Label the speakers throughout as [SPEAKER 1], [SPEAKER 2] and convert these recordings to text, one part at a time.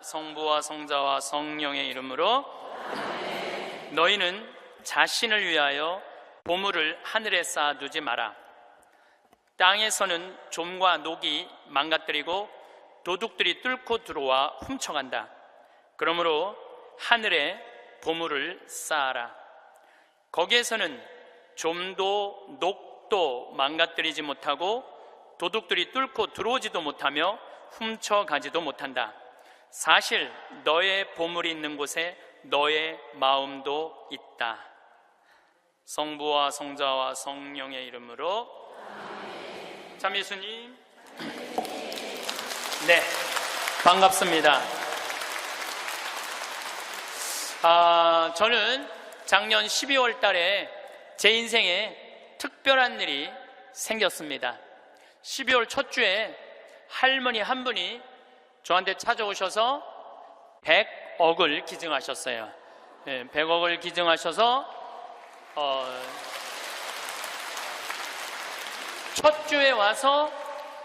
[SPEAKER 1] 성부와 성자와 성령의 이름으로. 너희는 자신을 위하여 보물을 하늘에 쌓아두지 마라. 땅에서는 좀과 녹이 망가뜨리고 도둑들이 뚫고 들어와 훔쳐간다. 그러므로 하늘에 보물을 쌓아라. 거기에서는 좀도 녹도 망가뜨리지 못하고 도둑들이 뚫고 들어오지도 못하며 훔쳐가지도 못한다. 사실 너의 보물이 있는 곳에 너의 마음도 있다. 성부와 성자와 성령의 이름으로. 참 예수님. 네, 반갑습니다. 저는 작년 12월 달에 제 인생에 특별한 일이 생겼습니다. 12월 첫 주에 할머니 한 분이 저한테 찾아오셔서 100억을 기증하셨어요. 100억을 기증하셔서 첫 주에 와서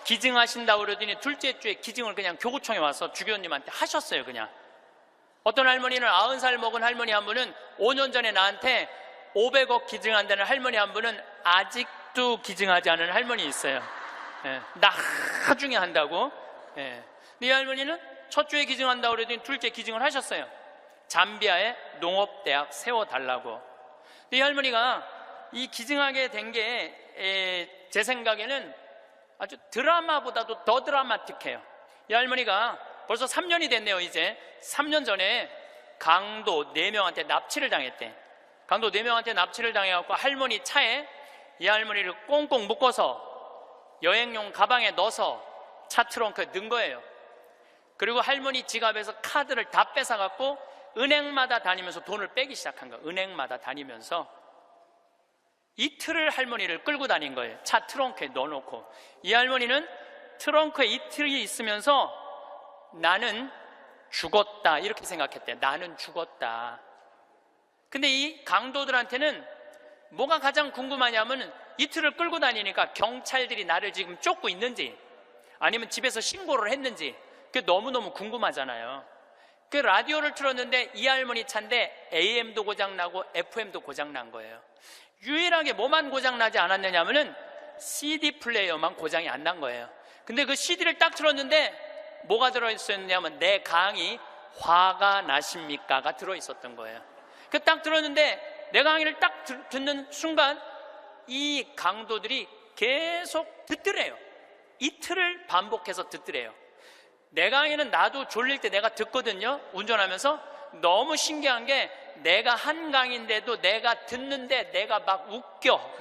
[SPEAKER 1] 기증하신다고 그러더니 둘째 주에 기증을 그냥 교구청에 와서 주교님한테 하셨어요. 그냥 어떤 할머니는 90살 먹은 할머니 한 분은 5년 전에 나한테 500억 기증한다는 할머니 한 분은 아직도 기증하지 않은 할머니 있어요. 나중에 한다고. 이 할머니는 첫 주에 기증한다고 그러더니 둘째 기증을 하셨어요. 잠비아에 농업대학 세워달라고. 이 할머니가 이 기증하게 된 게 제 생각에는 아주 드라마보다도 더 드라마틱해요. 이 할머니가 벌써 3년이 됐네요. 이제 3년 전에 강도 4명한테 납치를 당했대. 강도 4명한테 납치를 당해갖고 할머니 차에 이 할머니를 꽁꽁 묶어서 여행용 가방에 넣어서 차 트렁크에 넣은 거예요. 그리고 할머니 지갑에서 카드를 다 뺏어갖고 은행마다 다니면서 돈을 빼기 시작한 거예요. 은행마다 다니면서 이틀을 할머니를 끌고 다닌 거예요. 차 트렁크에 넣어놓고. 이 할머니는 트렁크에 이틀이 있으면서 나는 죽었다 이렇게 생각했대. 나는 죽었다. 근데 이 강도들한테는 뭐가 가장 궁금하냐면 이틀을 끌고 다니니까 경찰들이 나를 지금 쫓고 있는지 아니면 집에서 신고를 했는지 그게 너무너무 궁금하잖아요. 그 라디오를 틀었는데 이 할머니 차인데 AM도 고장나고 FM도 고장난 거예요. 유일하게 뭐만 고장나지 않았느냐면은 CD 플레이어만 고장이 안 난 거예요. 근데 그 CD를 딱 틀었는데 뭐가 들어있었냐면 내 강의 화가 나십니까가 들어있었던 거예요. 그 딱 들었는데 내 강의를 딱 듣는 순간 이 강도들이 계속 듣더래요. 이틀을 반복해서 듣더래요. 내 강의는 나도 졸릴 때 내가 듣거든요. 운전하면서. 너무 신기한 게 내가 한 강의인데도 내가 듣는데 내가 막 웃겨.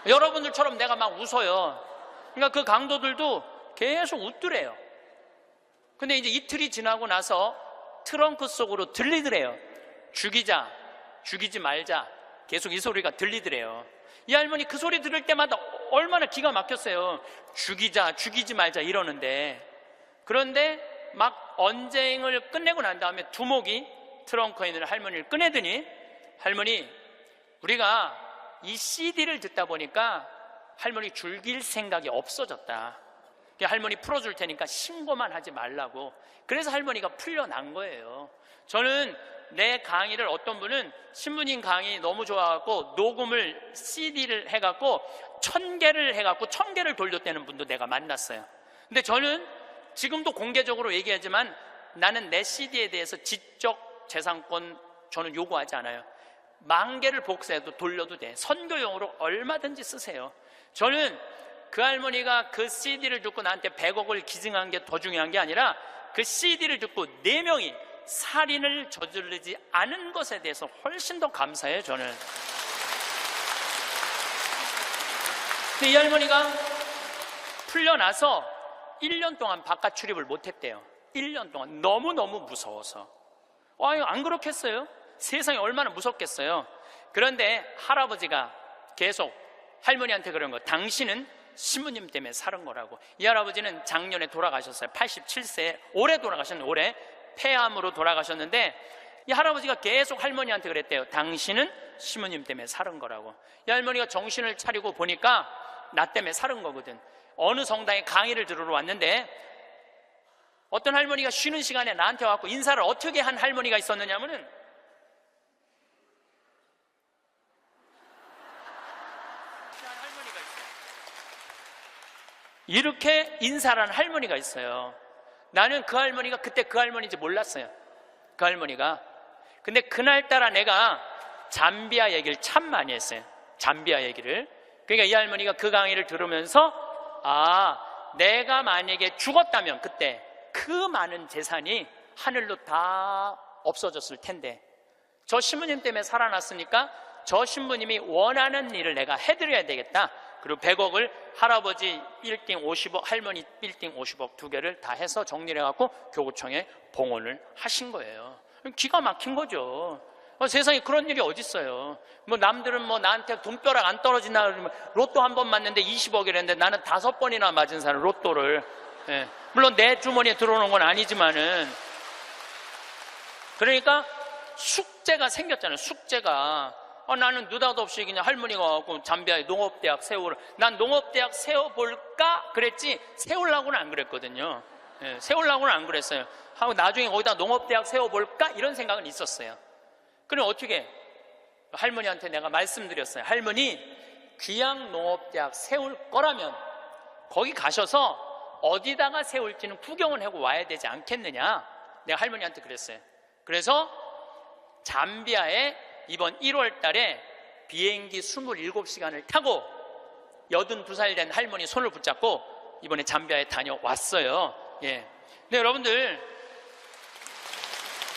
[SPEAKER 1] 여러분들처럼 내가 막 웃어요. 그러니까 그 강도들도 계속 웃더래요. 근데 이제 이틀이 지나고 나서 트렁크 속으로 들리더래요. 죽이자, 죽이지 말자. 계속 이 소리가 들리더래요. 이 할머니 그 소리 들을 때마다 얼마나 기가 막혔어요. 죽이자, 죽이지 말자 이러는데. 그런데 막 언쟁을 끝내고 난 다음에 두목이 트렁크에 있는 할머니를 꺼내더니 할머니, 우리가 이 CD를 듣다 보니까 할머니 죽일 생각이 없어졌다. 할머니 풀어줄 테니까 신고만 하지 말라고. 그래서 할머니가 풀려난 거예요. 저는 내 강의를 어떤 분은 신부님 강의 너무 좋아갖고 녹음을 CD를 해갖고 1000개를 해갖고 1000개를 돌렸다는 분도 내가 만났어요. 근데 저는 지금도 공개적으로 얘기하지만 나는 내 CD에 대해서 지적 재산권 저는 요구하지 않아요. 10,000개를 복사해도 돌려도 돼. 선교용으로 얼마든지 쓰세요. 저는 그 할머니가 그 CD를 듣고 나한테 100억을 기증한 게 더 중요한 게 아니라 그 CD를 듣고 4명이 살인을 저지르지 않은 것에 대해서 훨씬 더 감사해요. 저는. 근데 이 할머니가 풀려나서 1년 동안 바깥 출입을 못했대요. 1년 동안 너무너무 무서워서. 안 그렇겠어요? 세상이 얼마나 무섭겠어요? 그런데 할아버지가 계속 할머니한테 그런 거, 당신은 신부님 때문에 살은 거라고. 이 할아버지는 작년에 돌아가셨어요. 87세에 올해 돌아가셨는데, 올해 폐암으로 돌아가셨는데 이 할아버지가 계속 할머니한테 그랬대요. 당신은 신부님 때문에 살은 거라고. 이 할머니가 정신을 차리고 보니까 나 때문에 살은 거거든. 어느 성당에 강의를 들으러 왔는데 어떤 할머니가 쉬는 시간에 나한테 와서 인사를 어떻게 한 할머니가 있었느냐면은 이렇게 인사를 하는 할머니가 있어요. 나는 그 할머니가 그때 그 할머니인지 몰랐어요. 그 할머니가. 근데 그날따라 내가 잠비아 얘기를 참 많이 했어요. 잠비아 얘기를. 그러니까 이 할머니가 그 강의를 들으면서 내가 만약에 죽었다면 그때 그 많은 재산이 하늘로 다 없어졌을 텐데 저 신부님 때문에 살아났으니까 저 신부님이 원하는 일을 내가 해드려야 되겠다. 그리고 100억을 할아버지 빌딩 50억, 할머니 빌딩 50억 두 개를 다 해서 정리를 해갖고 교구청에 봉헌을 하신 거예요. 기가 막힌 거죠. 세상에 그런 일이 어딨어요. 뭐 남들은 뭐 나한테 돈벼락 안 떨어지나 그러면 로또 한 번 맞는데 20억이랬는데 나는 5번이나 맞은 사람 로또를. 예. 물론 내 주머니에 들어오는 건 아니지만은 그러니까 숙제가 생겼잖아요. 숙제가. 나는 느닷없이 그냥 할머니가 와갖고 잠비아에 농업대학 세우라. 난 농업대학 세워볼까? 그랬지 세우려고는 안 그랬거든요. 예, 세우려고는 안 그랬어요. 하고 나중에 거기다 농업대학 세워볼까? 이런 생각은 있었어요. 그럼 어떻게? 할머니한테 내가 말씀드렸어요. 할머니, 귀양농업대학 세울 거라면 거기 가셔서 어디다가 세울지는 구경을 하고 와야 되지 않겠느냐? 내가 할머니한테 그랬어요. 그래서 잠비아에 이번 1월 달에 비행기 27시간을 타고 82살 된 할머니 손을 붙잡고 이번에 잠비아에 다녀왔어요. 예. 근데 여러분들,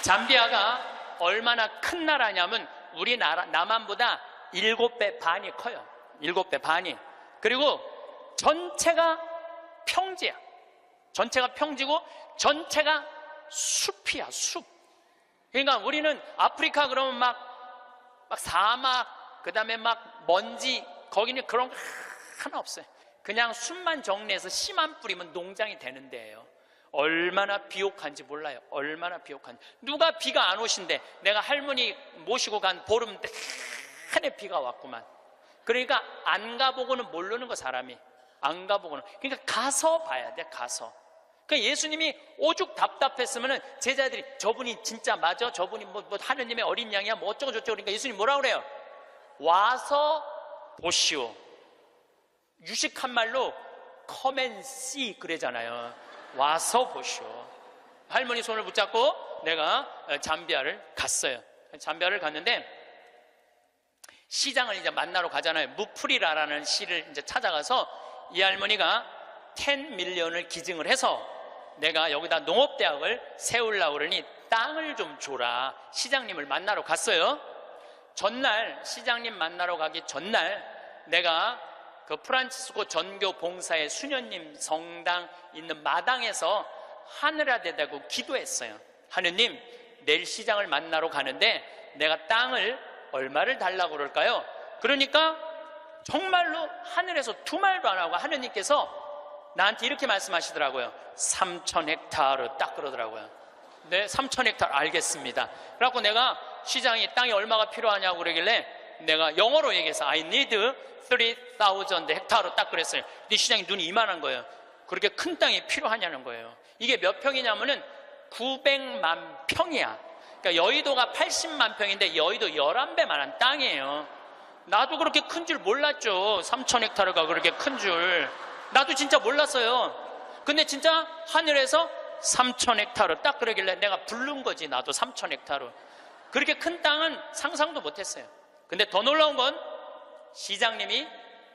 [SPEAKER 1] 잠비아가 얼마나 큰 나라냐면 우리나라, 남한보다 7배 반이 커요. 7배 반이. 그리고 전체가 평지야. 전체가 평지고 전체가 숲이야, 숲. 그러니까 우리는 아프리카 그러면 막 사막, 그 다음에 막 먼지, 거기는 그런 거 하나 없어요. 그냥 숲만 정리해서 씨만 뿌리면 농장이 되는 데예요. 얼마나 비옥한지 몰라요. 얼마나 비옥한지. 누가 비가 안 오신대. 내가 할머니 모시고 간 보름 내내 비가 왔구만. 그러니까 안 가보고는 모르는 거, 사람이. 안 가보고는. 그러니까 가서 봐야 돼, 가서. 그러니까 예수님이 오죽 답답했으면은 제자들이 저분이 진짜 맞아? 저분이 뭐 하느님의 어린 양이야? 뭐 어쩌고 저쩌고. 그러니까 예수님 뭐라 그래요? 와서 보시오. 유식한 말로 come and see 그러잖아요. 와서 보시오. 할머니 손을 붙잡고 내가 잠비아를 갔어요. 잠비아를 갔는데 시장을 이제 만나러 가잖아요. 무프리라라는 시를 이제 찾아가서 이 할머니가 10밀리언을 기증을 해서 내가 여기다 농업대학을 세우려고 그러니 땅을 좀 줘라. 시장님을 만나러 갔어요. 전날, 시장님 만나러 가기 전날 내가 그 프란치스코 전교 봉사의 수녀님 성당 있는 마당에서 하늘에 대고 기도했어요. 하느님, 내일 시장을 만나러 가는데 내가 땅을 얼마를 달라고 그럴까요? 그러니까 정말로 하늘에서 두 말도 안 하고 하느님께서 나한테 이렇게 말씀하시더라고요. 3,000헥타르 딱 그러더라고요. 네, 3,000헥타르 알겠습니다. 그래갖고 내가 시장에 땅이 얼마가 필요하냐고 그러길래 내가 영어로 얘기해서 I need 3,000 헥타르 딱 그랬어요. 근데 시장이 눈이 이만한 거예요. 그렇게 큰 땅이 필요하냐는 거예요. 이게 몇 평이냐면은 900만 평이야. 그러니까 여의도가 80만 평인데 여의도 11배만한 땅이에요. 나도 그렇게 큰 줄 몰랐죠. 3,000헥타르가 그렇게 큰 줄. 나도 진짜 몰랐어요. 근데 진짜 하늘에서 3,000헥타르 딱 그러길래 내가 부른 거지. 나도 3,000헥타르. 그렇게 큰 땅은 상상도 못했어요. 근데 더 놀라운 건 시장님이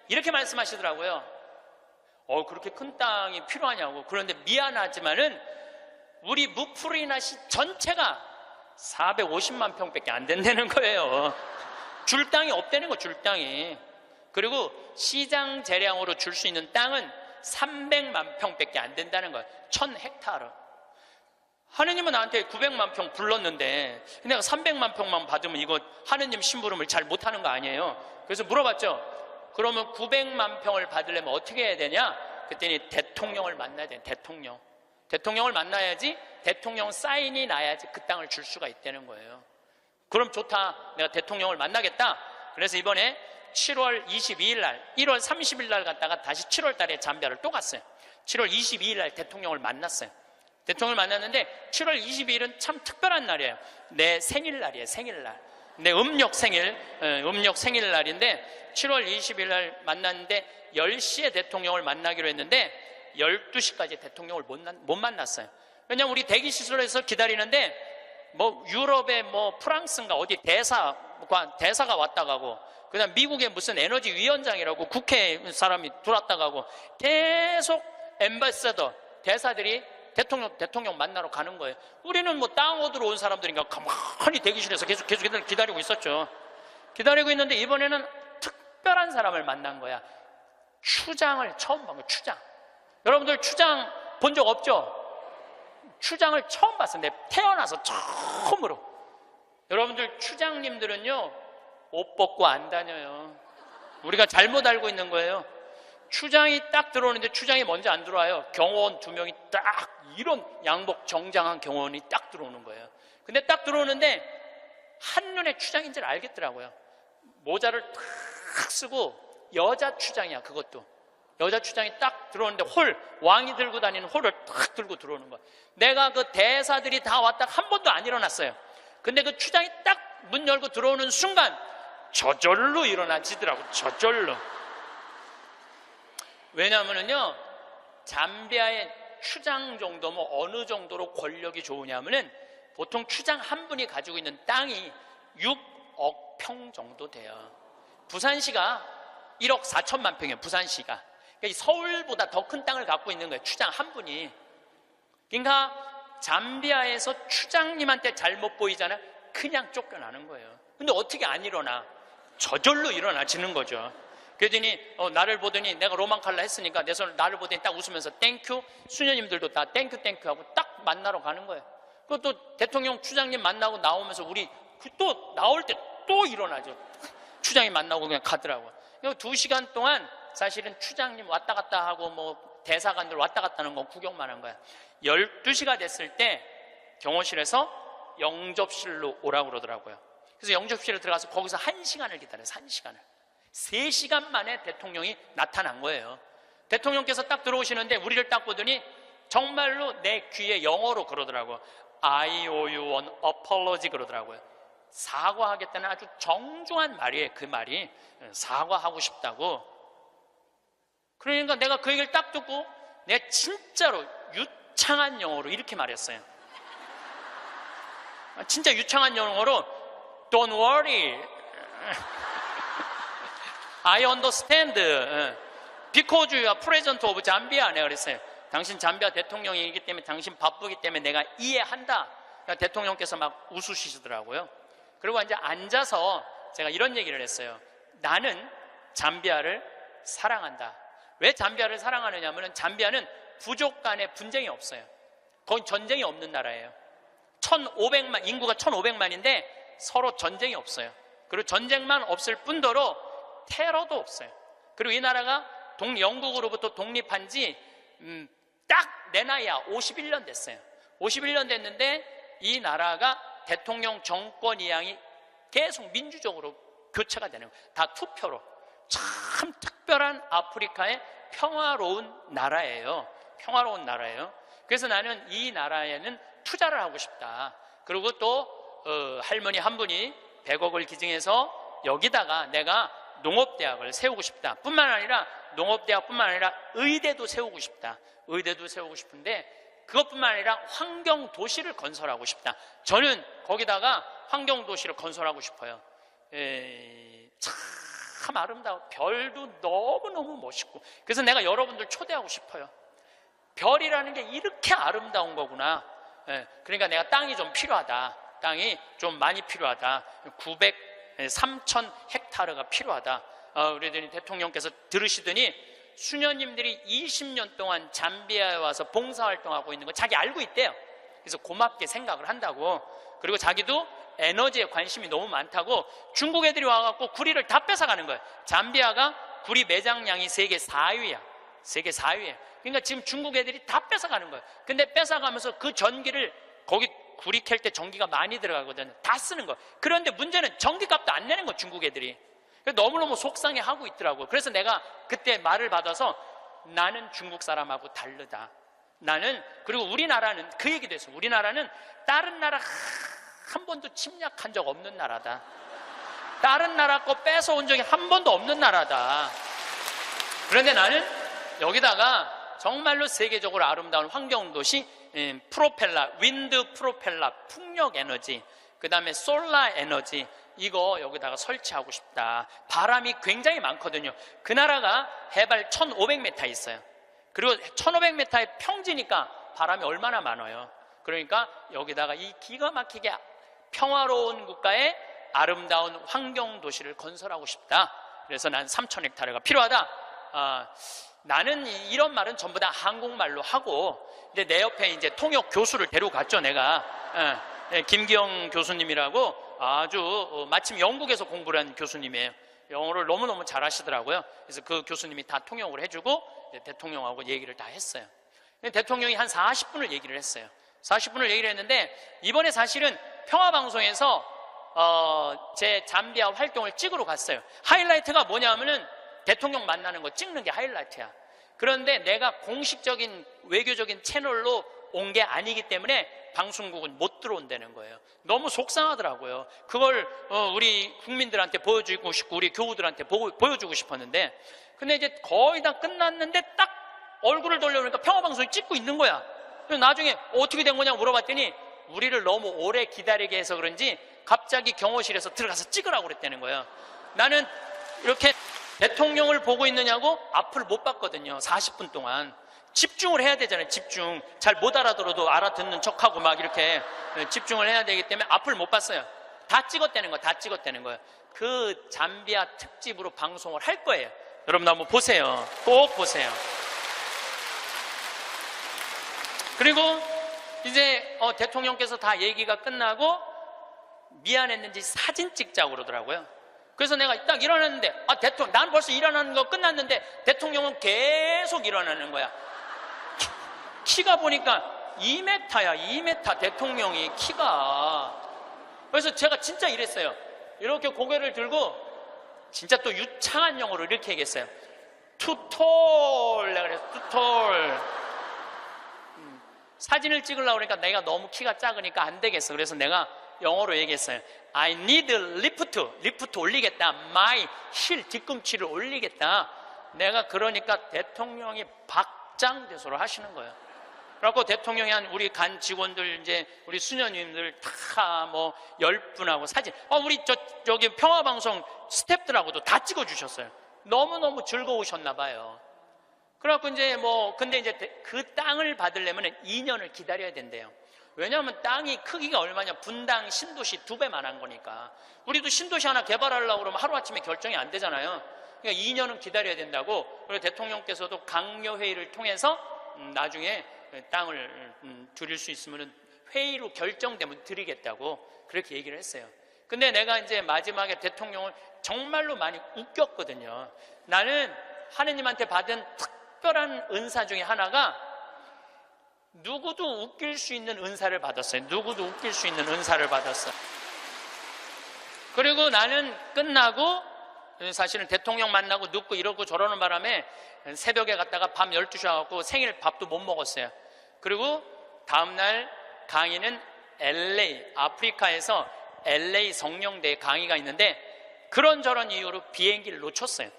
[SPEAKER 1] 이렇게 말씀하시더라고요. 그렇게 큰 땅이 필요하냐고. 그런데 미안하지만은 우리 무프리나시 전체가 450만 평밖에 안 된다는 거예요. 줄 땅이 없다는 거, 줄 땅이. 그리고 시장 재량으로 줄 수 있는 땅은 300만 평밖에 안 된다는 거예요. 1,000헥타르. 하느님은 나한테 900만 평 불렀는데 내가 300만 평만 받으면 이거 하느님 심부름을 잘 못하는 거 아니에요. 그래서 물어봤죠. 그러면 900만 평을 받으려면 어떻게 해야 되냐? 그랬더니 대통령을 만나야 돼. 대통령을 만나야지 대통령 사인이 나야지 그 땅을 줄 수가 있다는 거예요. 그럼 좋다. 내가 대통령을 만나겠다. 그래서 이번에 7월 22일 날, 1월 30일 날 갔다가 다시 7월 달에 잠비아를 또 갔어요. 7월 22일 날 대통령을 만났어요. 대통령을 만났는데 7월 22일은 참 특별한 날이에요. 내 생일날이에요. 생일날. 내 음력 생일날인데 7월 20일 날 만났는데 10시에 대통령을 만나기로 했는데 12시까지 대통령을 못 만났어요. 왜냐면 우리 대기시설에서 기다리는데 뭐 유럽의 뭐 프랑스인가 어디 대사가 왔다 가고, 그다음 미국의 무슨 에너지 위원장이라고 국회 사람이 들어왔다 가고, 계속 엠바서더 대사들이 대통령 만나러 가는 거예요. 우리는 뭐 땅 얻으러 온 사람들인가 가만히 대기실에서 계속 기다리고 있었죠. 기다리고 있는데 이번에는 특별한 사람을 만난 거야. 추장을 처음 본 거예요. 추장. 여러분들 추장 본 적 없죠? 추장을 처음 봤어요. 내 태어나서 처음으로. 여러분들 추장님들은요, 옷 벗고 안 다녀요. 우리가 잘못 알고 있는 거예요. 추장이 딱 들어오는데 추장이 먼저 안 들어와요. 경호원 2명이 딱 이런 양복 정장한 경호원이 딱 들어오는 거예요. 근데 딱 들어오는데 한눈에 추장인 줄 알겠더라고요. 모자를 탁 쓰고, 여자 추장이야. 그것도 여자 추장이 딱 들어오는데 왕이 들고 다니는 홀을 딱 들고 들어오는 거야. 내가 그 대사들이 다 왔다 한 번도 안 일어났어요. 근데 그 추장이 딱 문 열고 들어오는 순간 저절로 일어나지더라고. 저절로. 왜냐하면요, 잠비아의 추장 정도면 어느 정도로 권력이 좋으냐면은 보통 추장 한 분이 가지고 있는 땅이 6억 평 정도 돼요. 부산시가 1억 4천만 평이에요. 부산시가. 그러니까 서울보다 더 큰 땅을 갖고 있는 거예요. 추장 한 분이. 그러니까 잠비아에서 추장님한테 잘못 보이잖아요. 그냥 쫓겨나는 거예요. 근데 어떻게 안 일어나? 저절로 일어나지는 거죠. 그러더니 나를 보더니, 내가 로망칼라 했으니까 내 손을 나를 보더니 딱 웃으면서 땡큐, 수녀님들도 다 땡큐 하고 딱 만나러 가는 거예요. 그것도 대통령 추장님 만나고 나오면서 우리 또 나올 때 또 일어나죠. 추장이 만나고 그냥 가더라고요. 2시간 동안 사실은 추장님 왔다 갔다 하고 뭐 대사관들 왔다 갔다 하는 거 구경만 한 거야. 12시가 됐을 때 경호실에서 영접실로 오라고 그러더라고요. 그래서 영접실에 들어가서 거기서 1시간을 기다려요. 1시간을. 3시간 만에 대통령이 나타난 거예요. 대통령께서 딱 들어오시는데 우리를 딱 보더니 정말로 내 귀에 영어로 그러더라고요. I owe you an apology 그러더라고요. 사과하겠다는 아주 정중한 말이에요. 그 말이 사과하고 싶다고. 그러니까 내가 그 얘기를 딱 듣고 내가 진짜로 유창한 영어로 이렇게 말했어요. 진짜 유창한 영어로 Don't worry, I understand, because you are president of Zambia. 내가 그랬어요. 당신 잠비아 대통령이기 때문에, 당신 바쁘기 때문에 내가 이해한다. 그러니까 대통령께서 막 웃으시더라고요. 그리고 이제 앉아서 제가 이런 얘기를 했어요. 나는 잠비아를 사랑한다. 왜 잠비아를 사랑하느냐 하면, 잠비아는 부족 간에 분쟁이 없어요. 거기 전쟁이 없는 나라예요. 1,500만, 인구가 1,500만인데 서로 전쟁이 없어요. 그리고 전쟁만 없을 뿐더러 테러도 없어요. 그리고 이 나라가 영국으로부터 독립한 지 딱 내 나이야 51년 됐어요. 51년 됐는데 이 나라가 대통령 정권 이양이 계속 민주적으로 교체가 되는 거예요. 다 투표로. 참 특별한 아프리카의 평화로운 나라예요. 평화로운 나라예요. 그래서 나는 이 나라에는 투자를 하고 싶다. 그리고 또 할머니 한 분이 100억을 기증해서 여기다가 내가 농업대학을 세우고 싶다. 뿐만 아니라 농업대학뿐만 아니라 의대도 세우고 싶다. 의대도 세우고 싶은데 그것뿐만 아니라 환경도시를 건설하고 싶다. 저는 거기다가 환경도시를 건설하고 싶어요. 참 아름다워. 별도 너무너무 멋있고. 그래서 내가 여러분들 초대하고 싶어요. 별이라는 게 이렇게 아름다운 거구나. 그러니까 내가 땅이 좀 필요하다. 땅이 좀 많이 필요하다. 3,000 헥타르가 필요하다. 우리 대통령께서 들으시더니 수녀님들이 20년 동안 잠비아에 와서 봉사활동하고 있는 거 자기 알고 있대요. 그래서 고맙게 생각을 한다고. 그리고 자기도 에너지에 관심이 너무 많다고 중국 애들이 와갖고 구리를 다 뺏어가는 거예요. 잠비아가 구리 매장량이 세계 4위야. 세계 4위에. 그러니까 지금 중국 애들이 다 뺏어가는 거예요. 근데 뺏어가면서 그 전기를 거기 구리 캘 때 전기가 많이 들어가거든요. 다 쓰는 거예요. 그런데 문제는 전기값도 안 내는 거예요. 중국 애들이. 너무너무 속상해하고 있더라고요. 그래서 내가 그때 말을 받아서 나는 중국 사람하고 다르다. 그리고 우리나라는 그 얘기도 했어. 우리나라는 다른 나라 한 번도 침략한 적 없는 나라다. 다른 나라 거 뺏어온 적이 한 번도 없는 나라다. 그런데 나는 여기다가 정말로 세계적으로 아름다운 환경도시, 프로펠러, 윈드 프로펠러, 풍력 에너지, 그 다음에 솔라 에너지, 이거 여기다가 설치하고 싶다. 바람이 굉장히 많거든요. 그 나라가 해발 1500m 있어요. 그리고 1500m의 평지니까 바람이 얼마나 많아요. 그러니까 여기다가 이 기가 막히게 평화로운 국가에 아름다운 환경도시를 건설하고 싶다. 그래서 난 3000헥타르가 필요하다. 나는 이런 말은 전부 다 한국말로 하고, 근데 내 옆에 이제 통역 교수를 데려갔죠, 내가. 김기영 교수님이라고 아주 마침 영국에서 공부를 한 교수님이에요. 영어를 너무너무 잘하시더라고요. 그래서 그 교수님이 다 통역을 해주고 대통령하고 얘기를 다 했어요. 대통령이 한 40분을 얘기를 했어요. 40분을 얘기를 했는데, 이번에 사실은 평화방송에서 제 잠비아 활동을 찍으러 갔어요. 하이라이트가 뭐냐면은 대통령 만나는 거 찍는 게 하이라이트야. 그런데 내가 공식적인 외교적인 채널로 온 게 아니기 때문에 방송국은 못 들어온다는 거예요. 너무 속상하더라고요. 그걸 우리 국민들한테 보여주고 싶고 우리 교우들한테 보여주고 싶었는데, 근데 이제 거의 다 끝났는데 딱 얼굴을 돌려보니까 평화방송이 찍고 있는 거야. 그래서 나중에 어떻게 된 거냐고 물어봤더니 우리를 너무 오래 기다리게 해서 그런지 갑자기 경호실에서 들어가서 찍으라고 그랬다는 거예요. 나는 이렇게 대통령을 보고 있느냐고 앞을 못 봤거든요. 40분 동안 집중을 해야 되잖아요. 집중. 잘 못 알아들어도 알아듣는 척하고 막 이렇게 집중을 해야 되기 때문에 앞을 못 봤어요. 다 찍었다는 거예요. 다 찍었다는 거예요. 그 잠비아 특집으로 방송을 할 거예요. 여러분 한번 보세요. 꼭 보세요. 그리고 이제 대통령께서 다 얘기가 끝나고 미안했는지 사진 찍자고 그러더라고요. 그래서 내가 딱 일어났는데, 대통령, 난 벌써 일어나는 거 끝났는데 대통령은 계속 일어나는 거야. 키가 보니까 2m야, 2m 대통령이 키가. 그래서 제가 진짜 이랬어요. 이렇게 고개를 들고 진짜 또 유창한 영어로 이렇게 얘기했어요. Too tall. 내가 그랬어. Too tall. 사진을 찍으려고 그러니까 내가 너무 키가 작으니까 안 되겠어. 그래서 내가 영어로 얘기했어요. I need lift 올리겠다. My 힐 뒤꿈치를 올리겠다. 내가 그러니까 대통령이 박장대소를 하시는 거예요. 그래갖고 대통령이 한 우리 간 직원들, 이제 우리 수녀님들 다 뭐 10분하고 사진, 우리 저기 평화방송 스태프들하고도 다 찍어주셨어요. 너무너무 즐거우셨나 봐요. 그래갖고 이제 근데 이제 그 땅을 받으려면 2년을 기다려야 된대요. 왜냐하면 땅이 크기가 얼마냐, 분당 신도시 2배만 한 거니까. 우리도 신도시 하나 개발하려고 그러면 하루아침에 결정이 안 되잖아요. 그러니까 2년은 기다려야 된다고. 그리고 대통령께서도 강요회의를 통해서 나중에 땅을 드릴 수 있으면 회의로 결정되면 드리겠다고 그렇게 얘기를 했어요. 근데 내가 이제 마지막에 대통령을 정말로 많이 웃겼거든요. 나는 하느님한테 받은 특별한 은사 중에 하나가 누구도 웃길 수 있는 은사를 받았어요. 누구도 웃길 수 있는 은사를 받았어. 그리고 나는 끝나고 사실은 대통령 만나고 눕고 이러고 저러는 바람에 새벽에 갔다가 밤 12시에 와갖고 생일 밥도 못 먹었어요. 그리고 다음날 강의는 LA, 아프리카에서 LA 성령대에 강의가 있는데 그런저런 이유로 비행기를 놓쳤어요.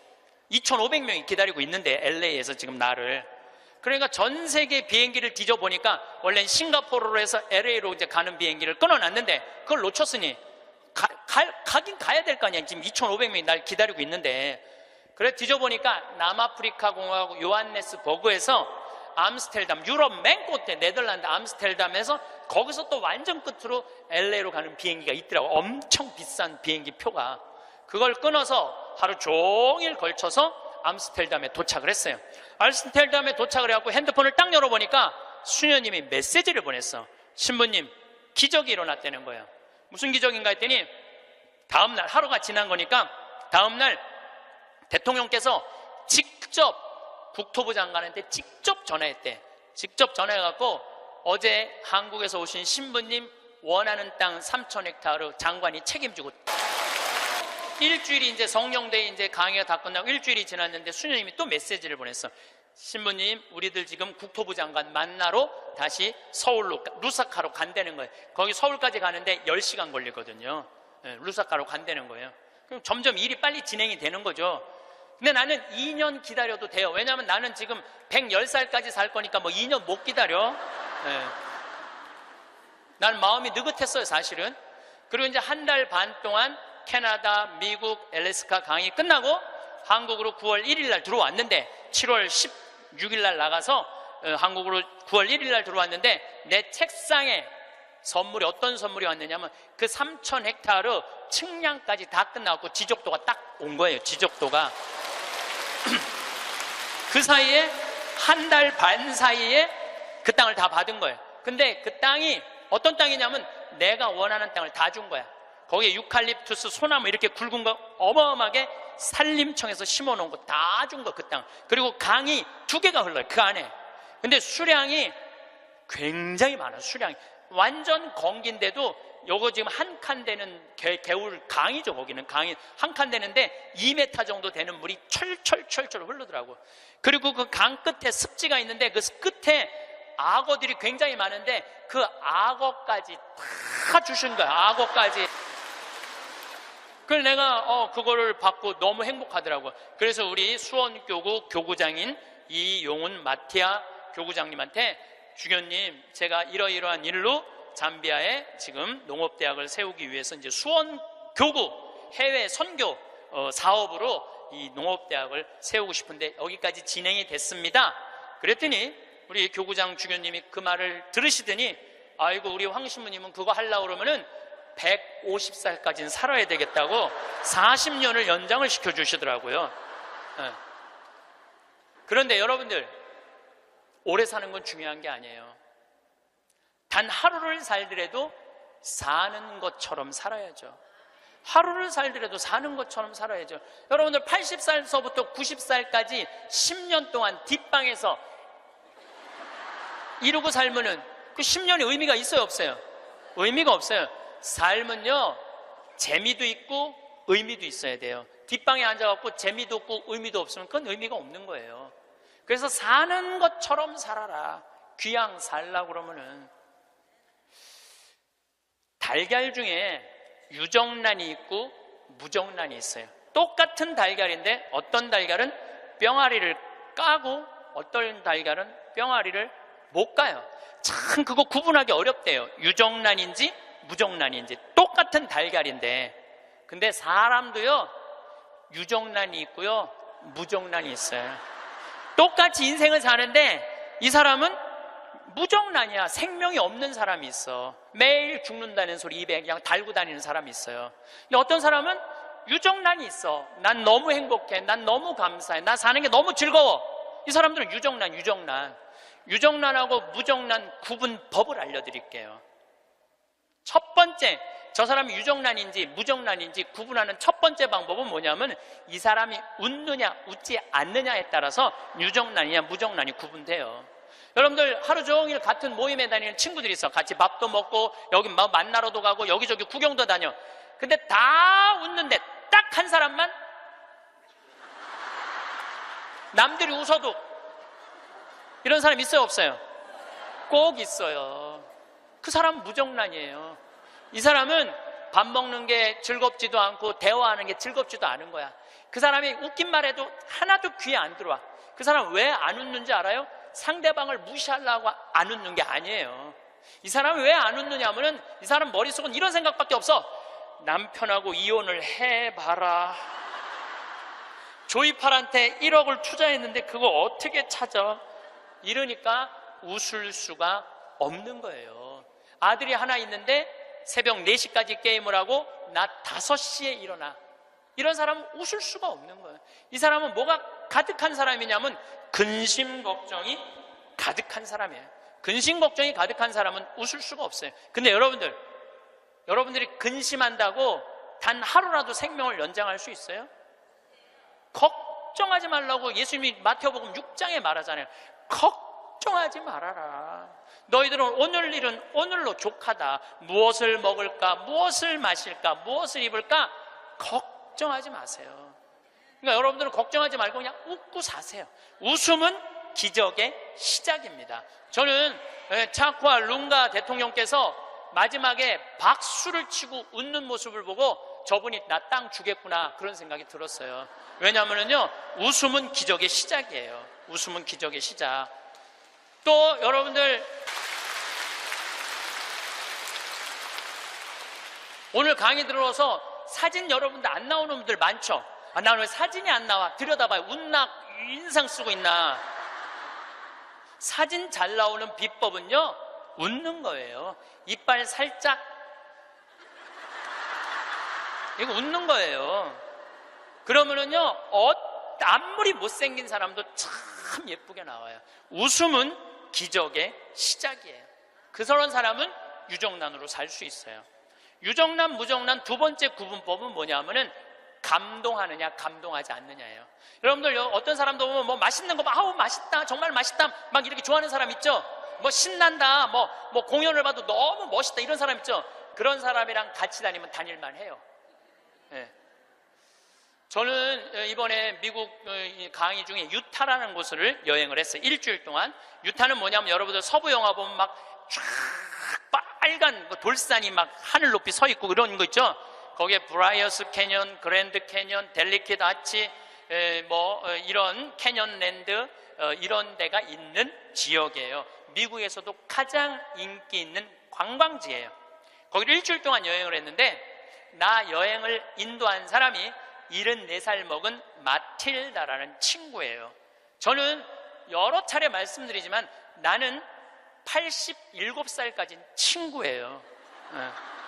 [SPEAKER 1] 2,500명이 기다리고 있는데 LA에서 지금 나를. 그러니까 전 세계 비행기를 뒤져보니까 원래는 싱가포르로 해서 LA로 이제 가는 비행기를 끊어놨는데 그걸 놓쳤으니 가긴 가야 될 거 아니야. 지금 2,500명이 날 기다리고 있는데. 그래 뒤져보니까 남아프리카 공화국 요하네스버그에서 암스테르담, 유럽 맨 끝에 네덜란드 암스테르담에서 거기서 또 완전 끝으로 LA로 가는 비행기가 있더라고. 엄청 비싼 비행기 표가. 그걸 끊어서 하루 종일 걸쳐서 암스테르담에 도착을 했어요. 암스테르담에 도착을 해갖고 핸드폰을 딱 열어보니까 수녀님이 메시지를 보냈어. 신부님, 기적이 일어났다는 거예요. 무슨 기적인가 했더니 다음날, 하루가 지난 거니까 다음날 대통령께서 직접 국토부 장관한테 직접 전화했대. 직접 전화해갖고 어제 한국에서 오신 신부님 원하는 땅 3,000헥타르 장관이 책임지고. 일주일이 이제 성령대 이제 강의가 다 끝나고 일주일이 지났는데 수녀님이 또 메시지를 보냈어. 신부님, 우리들 지금 국토부 장관 만나러 다시 서울로 루사카로 간다는 거예요. 거기 서울까지 가는데 10시간 걸리거든요. 루사카로 간다는 거예요. 그럼 점점 일이 빨리 진행이 되는 거죠. 근데 나는 2년 기다려도 돼요. 왜냐하면 나는 지금 110살까지 살 거니까 뭐 2년 못 기다려. 난 마음이 느긋했어요, 사실은. 그리고 이제 한 달 반 동안 캐나다, 미국, 엘래스카 강의 끝나고 한국으로 9월 1일 날 들어왔는데, 7월 16일 날 나가서 한국으로 9월 1일 날 들어왔는데, 내 책상에 선물이, 어떤 선물이 왔느냐면 그 3,000헥타르 측량까지 다 끝나고 지적도가 딱 온 거예요. 지적도가. 그 사이에 한 달 반 사이에 그 땅을 다 받은 거예요. 근데 그 땅이 어떤 땅이냐면 내가 원하는 땅을 다 준 거야. 거기에 유칼립투스, 소나무 이렇게 굵은 거 어마어마하게 산림청에서 심어놓은 거 다 준 거, 그 땅. 그리고 강이 2개가 흘러요, 그 안에. 근데 수량이 굉장히 많아요. 수량이 완전 건기인데도 요거 지금 한 칸 되는 개울 강이죠. 거기는 강이 한 칸 되는데 2m 정도 되는 물이 철철철철 흐르더라고. 그리고 그 강 끝에 습지가 있는데 그 끝에 악어들이 굉장히 많은데 그 악어까지 다 주신 거야. 악어까지. 그래서 내가 그거를 받고 너무 행복하더라고. 그래서 우리 수원교구 교구장인 이용훈 마티아 교구장님한테, 주교님, 제가 이러이러한 일로 잠비아에 지금 농업대학을 세우기 위해서 이제 수원교구 해외 선교 사업으로 이 농업대학을 세우고 싶은데 여기까지 진행이 됐습니다. 그랬더니 우리 교구장 주교님이 그 말을 들으시더니, 아이고, 우리 황 신부님은 그거 하려고 그러면은 150살까지는 살아야 되겠다고 40년을 연장을 시켜주시더라고요. 그런데 여러분들, 오래 사는 건 중요한 게 아니에요. 단 하루를 살더라도 사는 것처럼 살아야죠. 하루를 살더라도 사는 것처럼 살아야죠. 여러분들 80살서부터 90살까지 10년 동안 뒷방에서 이러고 살면은 그 10년의 의미가 있어요, 없어요? 의미가 없어요. 삶은요, 재미도 있고 의미도 있어야 돼요. 뒷방에 앉아갖고 재미도 없고 의미도 없으면 그건 의미가 없는 거예요. 그래서 사는 것처럼 살아라. 귀양 살라고 그러면은. 달걀 중에 유정란이 있고 무정란이 있어요. 똑같은 달걀인데 어떤 달걀은 뿅아리를 까고 어떤 달걀은 뿅아리를 못 까요. 참 그거 구분하기 어렵대요. 유정란인지 무정란인지. 똑같은 달걀인데. 근데 사람도요, 유정란이 있고요, 무정란이 있어요. 똑같이 인생을 사는데 이 사람은 무정란이야. 생명이 없는 사람이 있어. 매일 죽는다는 소리 입에 그냥 달고 다니는 사람이 있어요. 근데 어떤 사람은 유정란이 있어. 난 너무 행복해. 난 너무 감사해. 나 사는 게 너무 즐거워. 이 사람들은 유정란. 유정란하고 무정란 구분법을 알려드릴게요. 첫 번째, 저 사람이 유정란인지 무정란인지 구분하는 첫 번째 방법은 뭐냐면, 이 사람이 웃느냐 웃지 않느냐에 따라서 유정란이냐 무정란이 구분돼요. 여러분들 하루 종일 같은 모임에 다니는 친구들이 있어. 같이 밥도 먹고 여기 뭐 만나러도 가고 여기저기 구경도 다녀. 근데 다 웃는데 딱 한 사람만 남들이 웃어도, 이런 사람 있어요, 없어요? 꼭 있어요. 그 사람은 무정란이에요. 이 사람은 밥 먹는 게 즐겁지도 않고 대화하는 게 즐겁지도 않은 거야. 그 사람이 웃긴 말해도 하나도 귀에 안 들어와. 그 사람 왜 안 웃는지 알아요? 상대방을 무시하려고 안 웃는 게 아니에요. 이 사람이 왜 안 웃느냐 하면은 이 사람 머릿속은 이런 생각밖에 없어. 남편하고 이혼을 해봐라. 조이팔한테 1억을 투자했는데 그거 어떻게 찾아? 이러니까 웃을 수가 없는 거예요. 아들이 하나 있는데 새벽 4시까지 게임을 하고 낮 5시에 일어나. 이런 사람은 웃을 수가 없는 거예요. 이 사람은 뭐가 가득한 사람이냐면 근심 걱정이 가득한 사람이에요. 근심 걱정이 가득한 사람은 웃을 수가 없어요. 근데 여러분들이 근심한다고 단 하루라도 생명을 연장할 수 있어요? 걱정하지 말라고 예수님이 마태복음 6장에 말하잖아요. 걱정하지 말아라. 너희들은 오늘 일은 오늘로 족하다. 무엇을 먹을까, 무엇을 마실까, 무엇을 입을까 걱정하지 마세요. 그러니까 여러분들은 걱정하지 말고 그냥 웃고 사세요. 웃음은 기적의 시작입니다. 저는 차쿠아 룽가 대통령께서 마지막에 박수를 치고 웃는 모습을 보고 저분이 나 땅 주겠구나 그런 생각이 들었어요. 왜냐하면요, 웃음은 기적의 시작이에요. 웃음은 기적의 시작. 또 여러분들, 오늘 강의 들어서 사진 여러분들 안 나오는 분들 많죠? 나는 왜 사진이 안 나와? 들여다봐요. 웃나 인상 쓰고 있나? 사진 잘 나오는 비법은요, 웃는 거예요. 이빨 살짝, 이거 웃는 거예요. 그러면은요, 아무리 못생긴 사람도 참 예쁘게 나와요. 웃음은 기적의 시작이에요. 그런 사람은 유정란으로 살 수 있어요. 유정란, 무정란 두 번째 구분법은 뭐냐면은 감동하느냐, 감동하지 않느냐예요. 여러분들, 어떤 사람도 보면 뭐 맛있는 거, 아우, 맛있다, 정말 맛있다, 막 이렇게 좋아하는 사람 있죠? 뭐 신난다, 뭐 공연을 봐도 너무 멋있다, 이런 사람 있죠? 그런 사람이랑 같이 다니면 다닐만 해요. 네. 저는 이번에 미국 강의 중에 유타라는 곳을 여행을 했어요. 일주일 동안. 유타는 뭐냐면 여러분들 서부 영화 보면 막 쫙 빨간 돌산이 막 하늘 높이 서 있고 그런 거 있죠? 거기에 브라이어스 캐년, 그랜드 캐년, 델리키드 아치, 이런 캐년랜드, 이런 데가 있는 지역이에요. 미국에서도 가장 인기 있는 관광지예요. 거기를 일주일 동안 여행을 했는데, 나 여행을 인도한 사람이 74살 먹은 마틸다라는 친구예요. 저는 여러 차례 말씀드리지만 나는 87살까지는 친구예요.